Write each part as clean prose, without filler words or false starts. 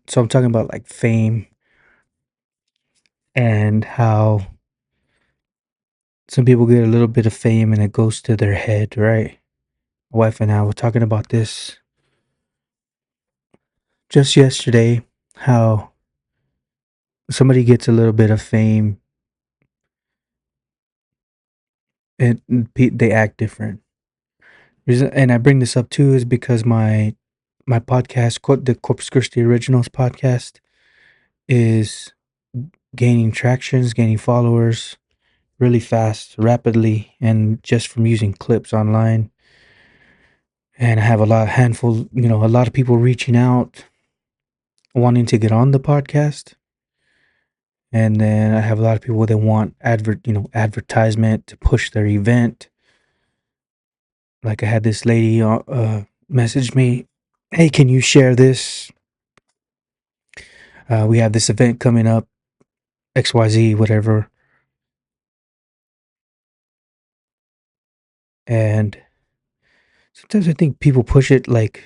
So I'm talking about like fame and how some people get a little bit of fame and it goes to their head, right? My wife and I were talking about this just yesterday, how somebody gets a little bit of fame and they act different. And I bring this up too is because my podcast, the Corpus Christi Originals podcast, is gaining tractions, gaining followers really fast, rapidly, and just from using clips online. And I have a lot of people reaching out, wanting to get on the podcast. And then I have a lot of people that want advertisement to push their event. Like I had this lady message me, "Hey, can you share this? We have this event coming up, XYZ, whatever." And sometimes I think people push it like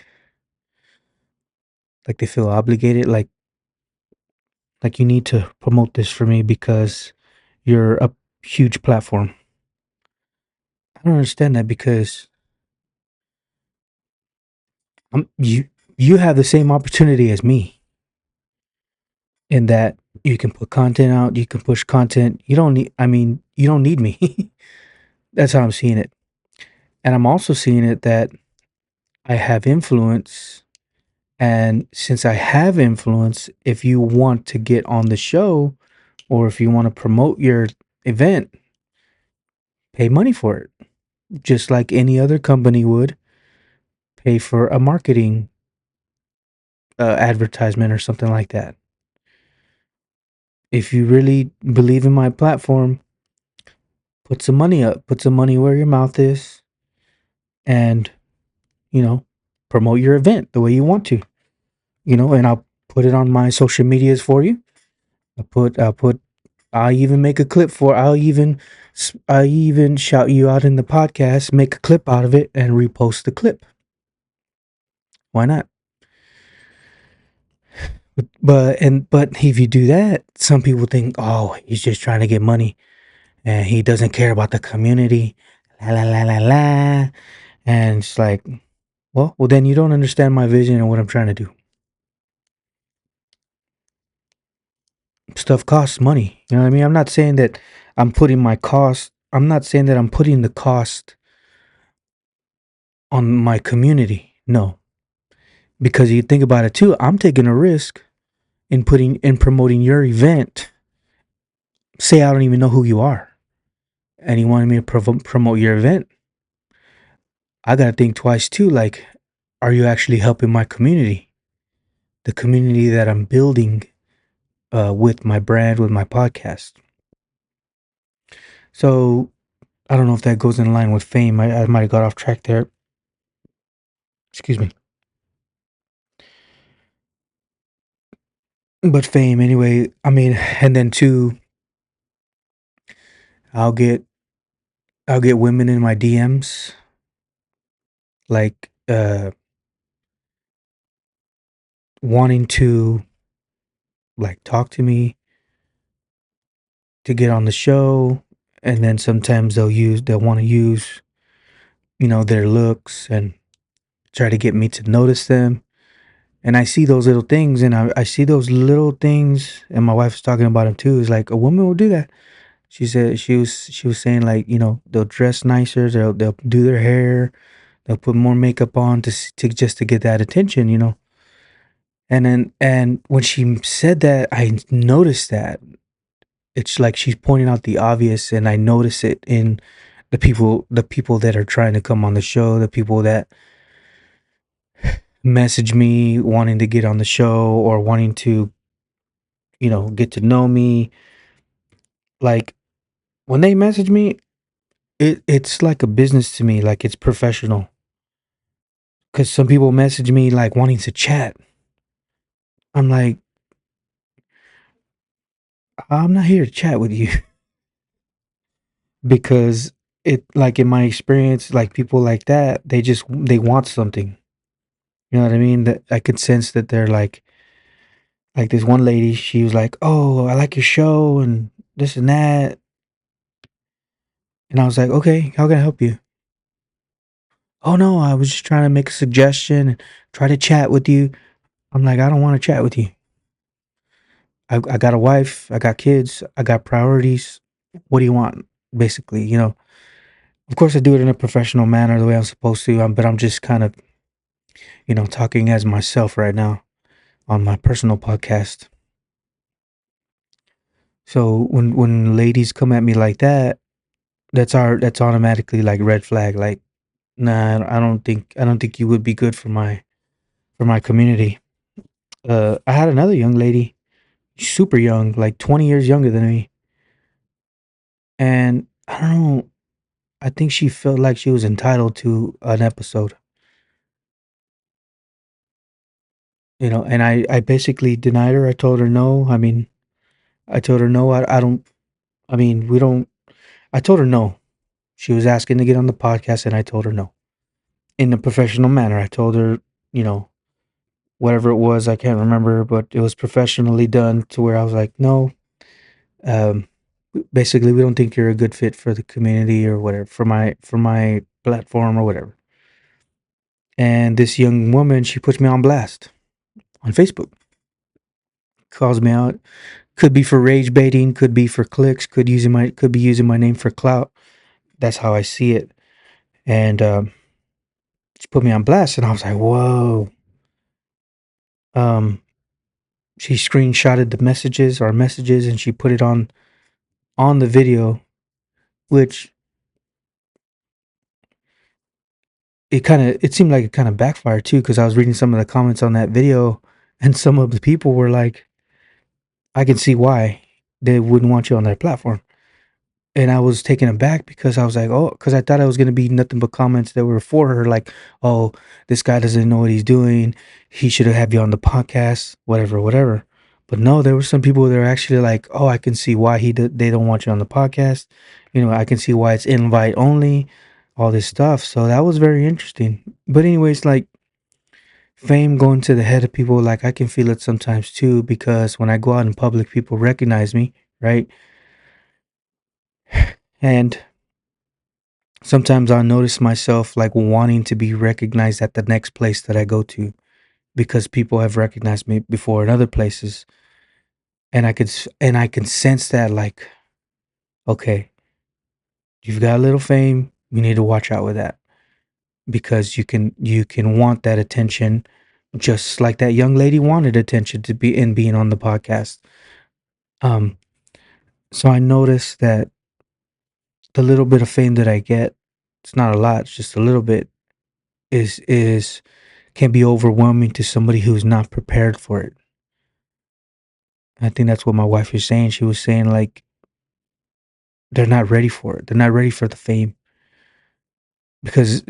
they feel obligated, like you need to promote this for me because you're a huge platform. I don't understand that because you have the same opportunity as me in that you can put content out, you can push content. You don't need me. That's how I'm seeing it. And I'm also seeing it that I have influence. And since I have influence, if you want to get on the show or if you want to promote your event, pay money for it. Just like any other company would pay for a marketing advertisement or something like that. If you really believe in my platform, put some money up, put some money where your mouth is, and, you know, promote your event the way you want to, and I'll put it on my social medias for you. I'll even make a clip I'll even shout you out in the podcast, make a clip out of it and repost the clip. Why not? But if you do that, some people think, oh, he's just trying to get money and he doesn't care about the community. La la la la la. And it's like, well, then you don't understand my vision and what I'm trying to do. Stuff costs money. You know what I mean? I'm not saying that I'm not saying that I'm putting the cost on my community. No. Because you think about it too, I'm taking a risk in promoting your event. Say I don't even know who you are and you wanted me to promote your event. I got to think twice too. Like, are you actually helping my community? The community that I'm building with my brand, with my podcast. So I don't know if that goes in line with fame. I might have got off track there. Excuse me. But fame anyway. I mean, and then two, I'll get I'll get women in my DMs like wanting to like talk to me to get on the show, and then sometimes they'll want to use their looks and try to get me to notice them. And I see those little things, and I see those little things, and my wife's talking about them too. Is like a woman will do that. She said she was saying like they'll dress nicer, they'll do their hair, they'll put more makeup on to just to get that attention. And when she said that, I noticed that it's like she's pointing out the obvious, and I notice it in the people that are trying to come on the show, the people that message me wanting to get on the show or wanting to get to know me. Like when they message me, it's like a business to me, like it's professional. Because some people message me like wanting to chat. I'm like, I'm not here to chat with you. Because it, like in my experience, like people like that, they want something. You know what I mean? That I could sense that they're like Like this one lady, she was like, "Oh, I like your show and this and that," and I was like, "Okay, how can I help you?" "Oh no, I was just trying to make a suggestion and try to chat with you." I'm like, "I don't want to chat with you. I got a wife, I got kids, I got priorities. What do you want?" Basically, Of course, I do it in a professional manner, the way I'm supposed to. But I'm just kind of, talking as myself right now on my personal podcast. So when ladies come at me like that, that's automatically like red flag. Like, nah, I don't think you would be good for my community. I had another young lady, super young, like 20 years younger than me, and I don't know. I think she felt like she was entitled to an episode, and I basically denied her. I told her no. I mean, I told her no. I don't. I mean, we don't. I told her no. She was asking to get on the podcast, and I told her no in a professional manner. I told her, you know, whatever it was, I can't remember, but it was professionally done to where I was like, no, um, basically, we don't think you're a good fit for the community or whatever, for my platform or whatever. And this young woman, she puts me on blast on Facebook, calls me out. Could be for rage baiting, could be for clicks, could be using my name for clout. That's how I see it. And she put me on blast, and I was like, whoa. Um, she screenshotted the messages, our messages, and she put it on the video, which it seemed like it kind of backfired too, because I was reading some of the comments on that video, and some of the people were like, I can see why they wouldn't want you on their platform. And I was taken aback because I was like, oh, because I thought it was going to be nothing but comments that were for her, like, oh, this guy doesn't know what he's doing. He should have had you on the podcast, whatever, whatever. But no, there were some people that were actually like, oh, I can see why they don't want you on the podcast. I can see why it's invite only, all this stuff. So that was very interesting. But anyways, like fame going to the head of people, like I can feel it sometimes too, because when I go out in public, people recognize me, right? And sometimes I'll notice myself like wanting to be recognized at the next place that I go to because people have recognized me before in other places, and I can sense that, like, okay, you've got a little fame, you need to watch out with that, because you can want that attention, just like that young lady wanted attention to be in being on the podcast. Um, so I noticed that the little bit of fame that I get, it's not a lot, it's just a little bit, is can be overwhelming to somebody who's not prepared for it. I think that's what my wife was saying. She was saying like they're not ready for it. They're not ready for the fame because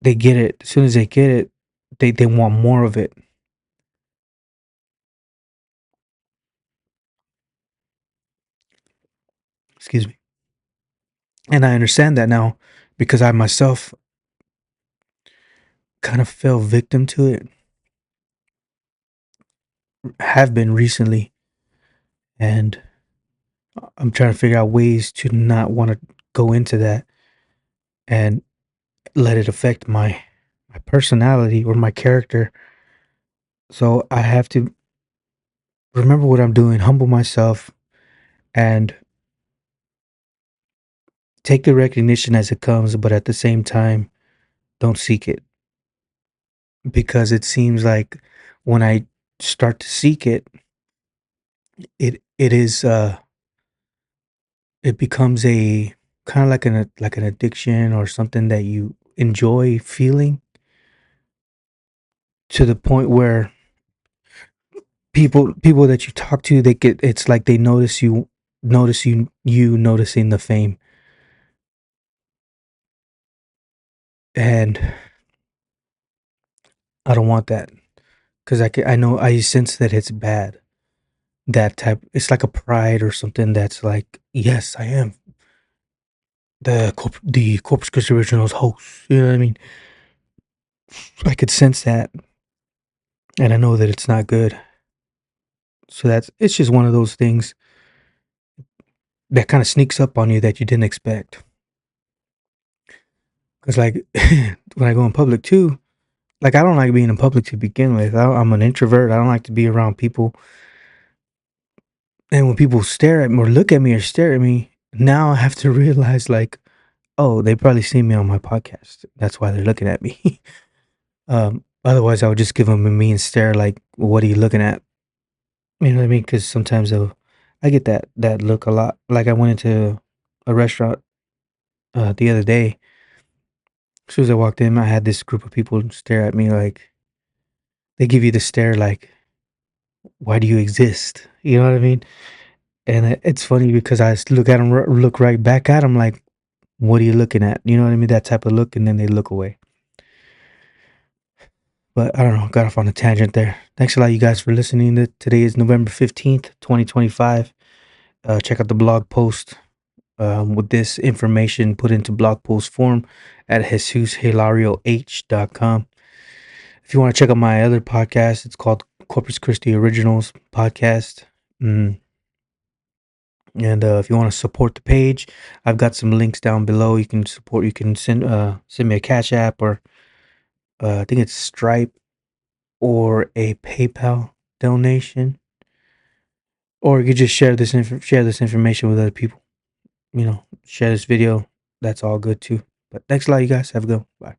they get it. As soon as they get it, they want more of it. Excuse me. And I understand that now because I myself kind of fell victim to it. Have been recently, and I'm trying to figure out ways to not want to go into that and let it affect my personality or my character. So I have to remember what I'm doing, humble myself, and take the recognition as it comes, but at the same time, don't seek it, because it seems like when I start to seek it, it is it becomes a kind of like an addiction or something that you enjoy feeling, to the point where people that you talk to, they get, it's like they notice you noticing the fame. And I don't want that, because I know, I sense that it's bad. That type, it's like a pride or something that's like, yes, I am the Corpus Christi Originals host. You know what I mean? I could sense that, and I know that it's not good. So it's just one of those things that kind of sneaks up on you that you didn't expect. Cause like when I go in public too, like I don't like being in public to begin with. I'm an introvert. I don't like to be around people. And when people stare at me or look at me or stare at me, now I have to realize like, oh, they probably see me on my podcast. That's why they're looking at me. Otherwise, I would just give them a mean stare, like, "What are you looking at?" You know what I mean? Because sometimes I get that look a lot. Like I went into a restaurant the other day. As soon as I walked in, I had this group of people stare at me like they give you the stare, like, "Why do you exist?" You know what I mean? And it's funny because I look at them, look right back at them, like, "What are you looking at?" You know what I mean? That type of look, and then they look away. But I don't know. Got off on a tangent there. Thanks a lot, you guys, for listening. Today is November 15th, 2025. Check out the blog post with this information put into blog post form at JesusHilarioH.com. If you want to check out my other podcast, it's called Corpus Christi Originals Podcast. Mm. And if you want to support the page, I've got some links down below. You can support. You can send me a Cash App or I think it's Stripe or a PayPal donation, or you could just share this information with other people. Share this video. That's all good too. But thanks a lot, you guys. Have a good one. Bye.